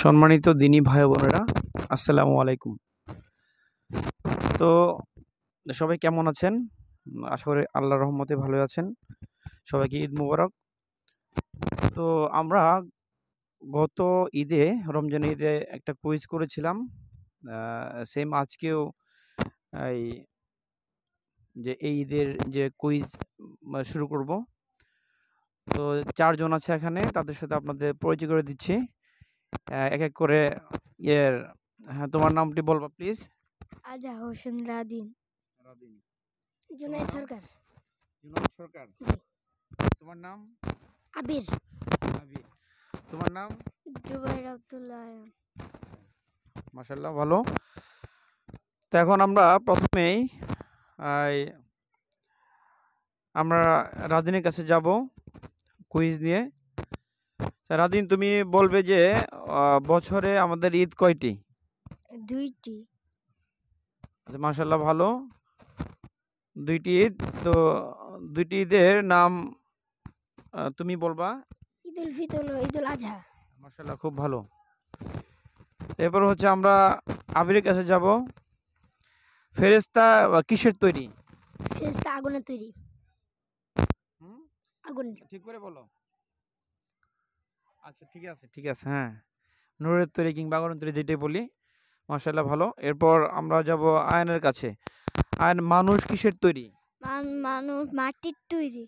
সম্মানিত দিনী ভাই বোনেরা, আসসালামু আলাইকুম। তো সবাই কেমন আছেন? আশা করি আল্লাহর রহমতে ভালো আছেন। সবাইকে ঈদ মুবারক। তো আমরা গত ঈদে, রমজান ঈদে একটা কুইজ করেছিলাম। সেম আজকেও এই ঈদের যে কুইজ শুরু করব। তো 4 জন আছে এখানে, তাদের সাথে আপনাদের পরিচয় করে দিচ্ছি এক এক করে। হ্যাঁ, তোমার নামটি বলবা প্লিজ। আজা হোসেন রাদিন। জুনাইদ সরকার। জুনাইদ সরকার। তোমার নাম? আবির। আবির। তোমার নাম? জুবাইর আব্দুল্লাহ। মাশাআল্লাহ, ভালো। তো এখন আমরা প্রথমেই আমরা রাদিনের কাছে যাব কুইজ নিয়ে। রাদিন, তুমি বলবে যে বছরে আমাদের ঈদ কয়টি? 2টি। আচ্ছা, মাশাআল্লাহ, ভালো। 2টি ঈদ। তো 2টি ঈদের নাম তুমি বলবা। ঈদুল ফিতর ও ঈদুল আজহা। মাশাআল্লাহ, খুব ভালো। এরপর হচ্ছে আমরা আবিরের কাছে যাব। ফেরেশতা কিসের তৈরি? ফেরেশতা আগুনের তৈরি। আগুন। ঠিক করে বলো। আচ্ছা, ঠিক আছে, হ্যাঁ, নূরের তৈরি কিংবা আগুনের তৈরি, যেটাই বলি। মাশাআল্লাহ, ভালো। এরপর আমরা যাব আয়নের কাছে। আয়ন, মানুষ কিসের তৈরি? মানুষ মাটির তৈরি।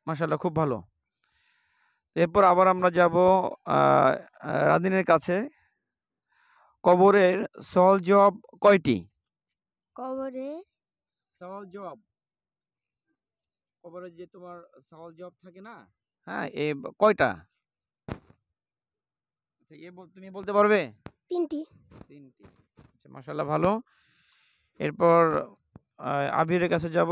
মাশাআল্লাহ, খুব ভালো। এরপর আবার আমরা যাব রাদিনের কাছে। কবরের সওয়াল জবাব কয়টি? কবরে সওয়াল জবাব, কবরে যে তোমার সওয়াল জবাব থাকে না, হ্যাঁ, এ কয়টা? আচ্ছা, তুমি বলতে পারবে? 3টি। আচ্ছা, মাশাআল্লাহ, ভালো। এরপর আবিরের কাছে যাব।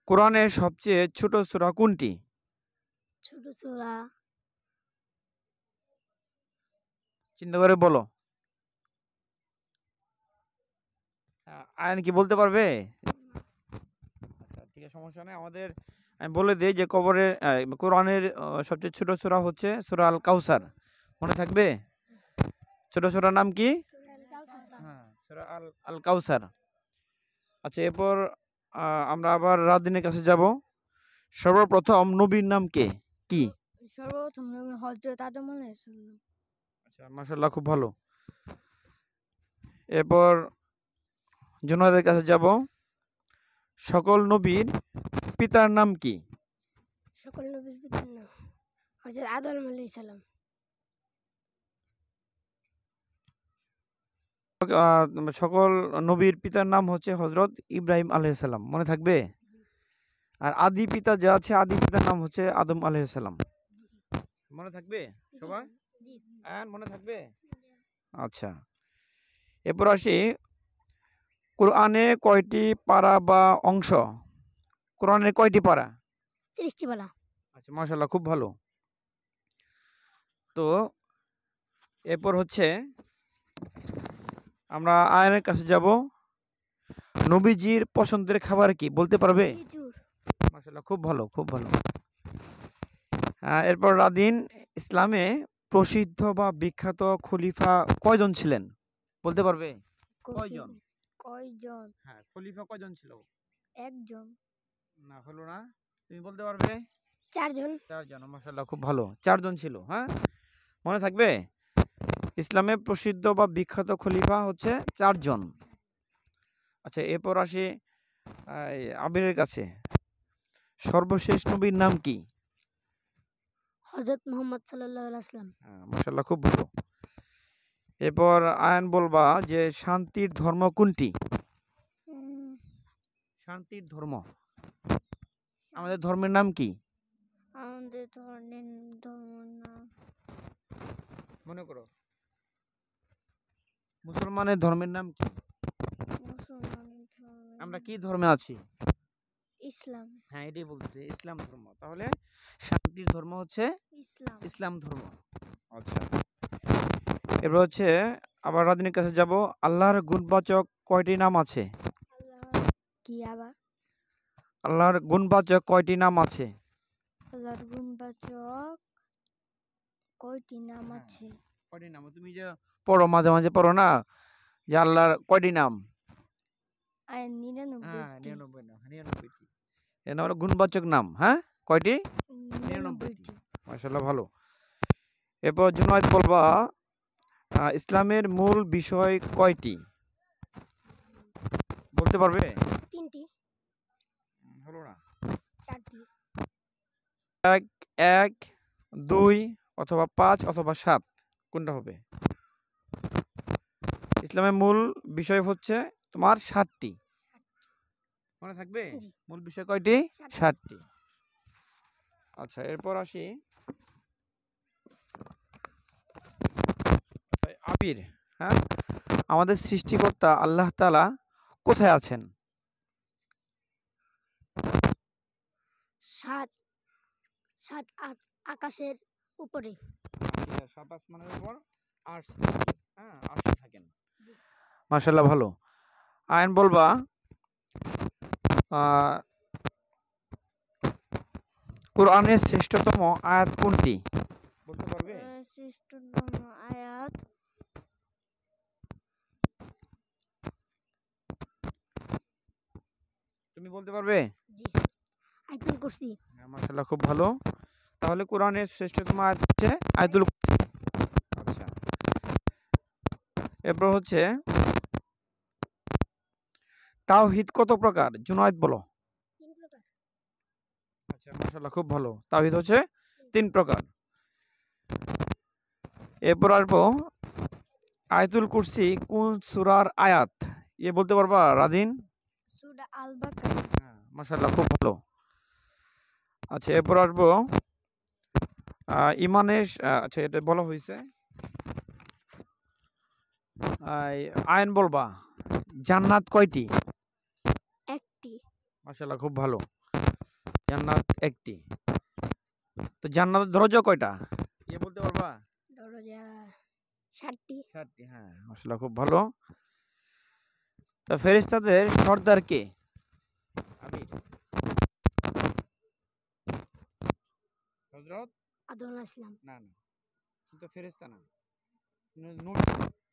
কোরআনের সবচেয়ে ছোট সূরা কোনটি? ছোট সূরা। চিন্তা করে বলো। আয়ন কি বলতে পারবে? আচ্ছা, ঠিক আছে, সমস্যা নেই। আমি বলে দিই যে কোরআনের সবচেয়ে ছোট সূরা হচ্ছে সূরা আল কাউসার। মনে থাকবে? ছোট সূরার নাম কি? হ্যাঁ, সূরা আল কাউসার। আচ্ছা, এরপর আমরা আবার রাদিনের কাছে যাব। সর্বপ্রথম নবীর নাম কে? কি? সর্বপ্রথম নবী হযরত আদম আলাইহিস সালাম। আচ্ছা, মাশাআল্লাহ, খুব ভালো। এরপর জুনায়েদের কাছে যাব। সকল নবীর পিতার নাম কি? সকল নবীর পিতার নাম হযরত আদম আলাইহিস সালাম। সকল নবীর পিতার নাম হচ্ছে হযরত ইব্রাহিম আলাইহিস সালাম। মনে থাকবে? আর আদি পিতা যে আছে, আদি পিতার নাম হচ্ছে আদম আলাইহিস সালাম। মনে থাকবে সবার? মনে থাকবে? আচ্ছা, এরপর আসি, কোরআনে কয়টি পারা বা অংশ? কোরআনে কয়টি পারা? 30টি পারা। আচ্ছা, মাশাআল্লাহ, খুব ভালো। তো এরপর হচ্ছে আমরা আয়নের কাছে যাব। নবীজির পছন্দের খাবার কি বলতে পারবে? মাশাআল্লাহ, খুব ভালো, খুব ভালো। এরপর রাদিন, ইসলামে প্রসিদ্ধ বা বিখ্যাত খলিফা কয়জন ছিলেন বলতে পারবে? কয়জন? হ্যাঁ, খলিফা কয়জন ছিল? একজন। না, হলো না। তুমি বলতে পারবে? 4 জন। মাশাআল্লাহ, খুব ভালো। 4 জন ছিল, হ্যাঁ, মনে থাকবে। ইসলামে প্রসিদ্ধ বা বিখ্যাত খলিফা হচ্ছে 4 জন। আচ্ছা, এরপর আসি আবিরের কাছে। সর্বশেষ নবীর নাম কি? হযরত মুহাম্মদ সাল্লাল্লাহু আলাইহি ওয়াসাল্লাম। মাশাআল্লাহ, খুব ভালো। এরপর আয়ন বলবা যে শান্তির ধর্ম কোনটি? শান্তির ধর্ম, আমাদের ধর্মের নাম কি? আমাদের ধর্মের নাম মনে করো। মুসলমানের ধর্মের নাম কি? আমরা কি ধর্মে আছি? ইসলাম। হ্যাঁ, এটাই বলতেছি, ইসলাম ধর্ম। তাহলে শান্তির ধর্ম হচ্ছে ইসলাম ধর্ম। আচ্ছা, এবার হচ্ছে আবার রাদিনের কাছে যাব। আল্লাহর গুণবাচক কয়টি নাম আছে? আল্লাহর গুণবাচক কয়টি নাম আছে? আল্লাহর গুণবাচক কয়টি নাম হ্যাঁ। আছে? কয়টি নাম তুমি যে পড়ো মাঝে মাঝে পড়ো না যে আল্লাহর কয়টি নাম? 99টি। হ্যাঁ 99 নাম, 99টি। এর নাম হলো গুণবাচক নাম। হ্যাঁ, কয়টি? 99টি। 99টি। মাশাআল্লাহ, ভালো। এরপর জুনায়েদ বলবা ইসলামের মূল বিষয় কয়টি? বলতে পারবে? 3টি। হলো না। 4টি। এক, এক, 2 অথবা 5 অথবা 7, কোনটা হবে? ইসলামের মূল বিষয় হচ্ছে তোমার 7টি। মনে থাকবে? জি। মূল বিষয় কয়টি? 7টি। 7টি। আচ্ছা, এরপর আসি আবির। হ্যাঁ, আমাদের সৃষ্টিকর্তা আল্লাহ তাআলা কোথায় আছেন? 7 7 আকাশের উপরে। সাত আসমানের উপর আরশ থাকে। হ্যাঁ, আরশে থাকেন। জি। মাশাআল্লাহ, ভালো। আইন বলবা আহ, কোরআনের শ্রেষ্ঠতম আয়াত কোনটি? বলতে পারবে? শ্রেষ্ঠতম আয়াত তুমি বলতে পারবে? জি আয়াতুল কুরসি। হ্যাঁ, মাশাআল্লাহ, খুব ভালো। তাহলে কোরআনের শ্রেষ্ঠতম আয়াত হচ্ছে আয়াতুল কুরসি। আচ্ছা, এরপর হচ্ছে তাওহীদ কত প্রকার? জুনায়েদ বলো। 3 প্রকার। আচ্ছা, মাশাআল্লাহ, খুব ভালো। তাওহীদ হচ্ছে 3 প্রকার। এরপর আসবো আয়াতুল কুরসি কোন সূরার আয়াত? বলতে পারবা রাদিন? সূরা আল বাকারা। হ্যাঁ, মাশাআল্লাহ, খুব ভালো। আচ্ছা, এরপর আসবো ইমানের আচ্ছা, এটা বলা হয়েছে। আইন বলবা জান্নাত কয়টি? 1টি। মাশাআল্লাহ, খুব ভালো। জান্নাত 1টি। তো জান্নাতের দরজা কয়টা? বলতে পারবা? দরজা 7টি। 7টি। হ্যাঁ, মাশাআল্লাহ, খুব ভালো। তো ফেরেশতাদের সর্দার কে? আমির। হযরত আদম আলাইহিস সালাম। না না, কিন্তু ফেরেশতা না। নূর।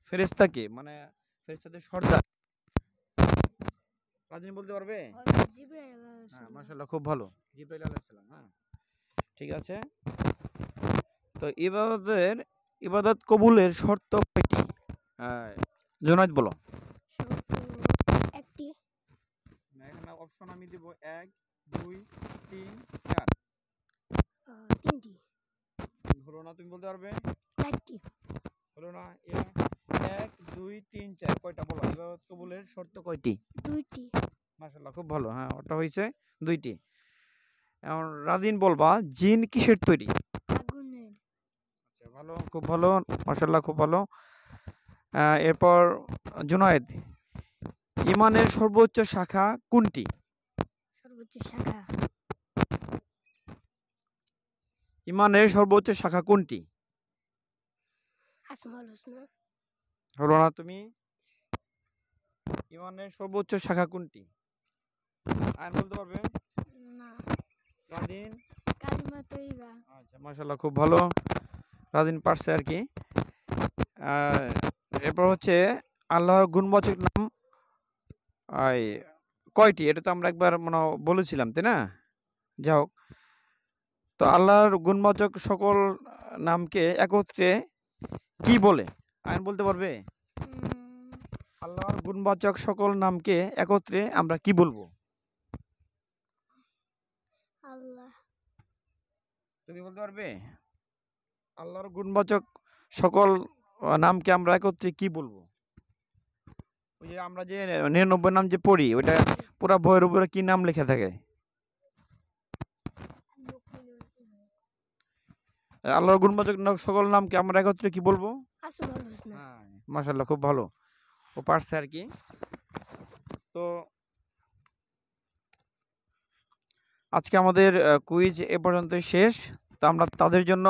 ফেরেশতা কে? মানে ফেরেশতাদের সর্দার। রাজিন বলতে পারবে? হযরত জিবরাইল আলাইহিস হ্যাঁ, সালাম। মাশাআল্লাহ, খুব ভালো। জিবরাইল আলাইহিস সালাম। হ্যাঁ, ঠিক আছে। তো ইবাদত কবুলের শর্ত কয়টি? হ্যাঁ, জুনায়েদ বলো। শর্ত 1টি। এখানে অপশন আমি দিব 1, 2, 3, 4। 3টি। হলো না, তুমি বলতে পারবে? 4টি। হলো না। 1, 2, 3, 4 কয়টা বলো? ইবাদত কবুলের শর্ত কয়টি? 2টি। মাশাআল্লাহ, খুব ভালো। হ্যাঁ, ওটা হয়েছে 2টি। এখন রাদিন বলবা জিন কিসের তৈরি? আগুনের। আচ্ছা, ভালো, খুব ভালো। মাশাআল্লাহ, খুব ভালো। এরপর জুনায়েদ, ইমানের সর্বোচ্চ শাখা কোনটি? সর্বোচ্চ শাখা ইমানের সর্বোচ্চ শাখা কোনটি? আসমাউল হুসনা। হলো না, তুমি? ইমানের সর্বোচ্চ শাখা কোনটি? আইন বলতে পারবে? না। রাদিন? কালিমা তৈবা। আচ্ছা, মাশাআল্লাহ, খুব ভালো। রাদিন পারছে আর কি। আহ, এরপর হচ্ছে আল্লাহর গুণবাচক নাম আই কয়টি? এটা তো আমরা একবার মনে হয় বলেছিলাম, তাই না? যাই হোক, তো আল্লাহর গুণবাচক সকল নামকে একত্রে কি বলে? আইন বলতে পারবে? আল্লাহর গুণবাচক সকল নামকে একত্রে আমরা কি বলবো? আল্লাহ। তুমি বলতে পারবে? আল্লাহর গুণবাচক সকল নামকে আমরা একত্রে কি বলবো? ওই যে আমরা যে 99 নাম যে পড়ি, ওইটা পুরা বইয়ের উপরে কি নাম লেখা থাকে? আল্লাহর গুণবাচক সকল নামকে আমরা একত্রে কি বলবো? আসমাউল হুসনা। হ্যাঁ, মাশাআল্লাহ, খুব ভালো। ও পারছে আর কি। তো আজকে আমাদের কুইজ এ পর্যন্তই শেষ। তো আমরা তাদের জন্য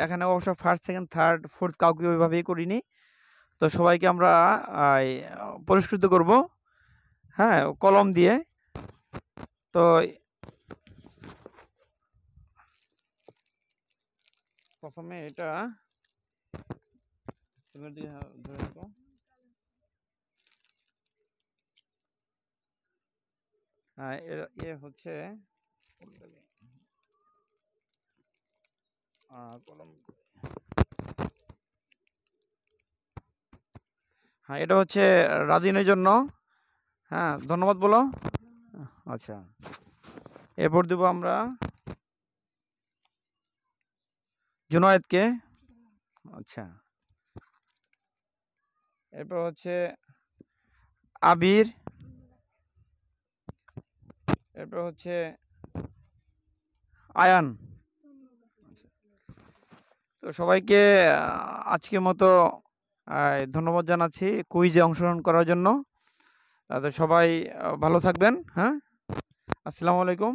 এখানে অবশ্য ফার্স্ট, সেকেন্ড, থার্ড, ফোর্থ কাউকে ওইভাবেই করিনি। তো সবাইকে আমরা পুরস্কৃত করব, হ্যাঁ, কলম দিয়ে। তো প্রথমে এটা এবার দিয়ে ধরে রাখো। হ্যাঁ, এ হচ্ছে কলম। হ্যাঁ, এটা হচ্ছে রাদিনের জন্য। হ্যাঁ, ধন্যবাদ বলো। আচ্ছা, এরপর দেবো আমরা জুনায়েদকে। আচ্ছা, এরপর হচ্ছে আবির, এরপর হচ্ছে আয়ান। আচ্ছা, তো সবাইকে আজকের মতো ধন্যবাদ জানাচ্ছি কুইজে অংশগ্রহণ করার জন্য। তো সবাই ভালো থাকবেন। হ্যাঁ, আসসালামু আলাইকুম।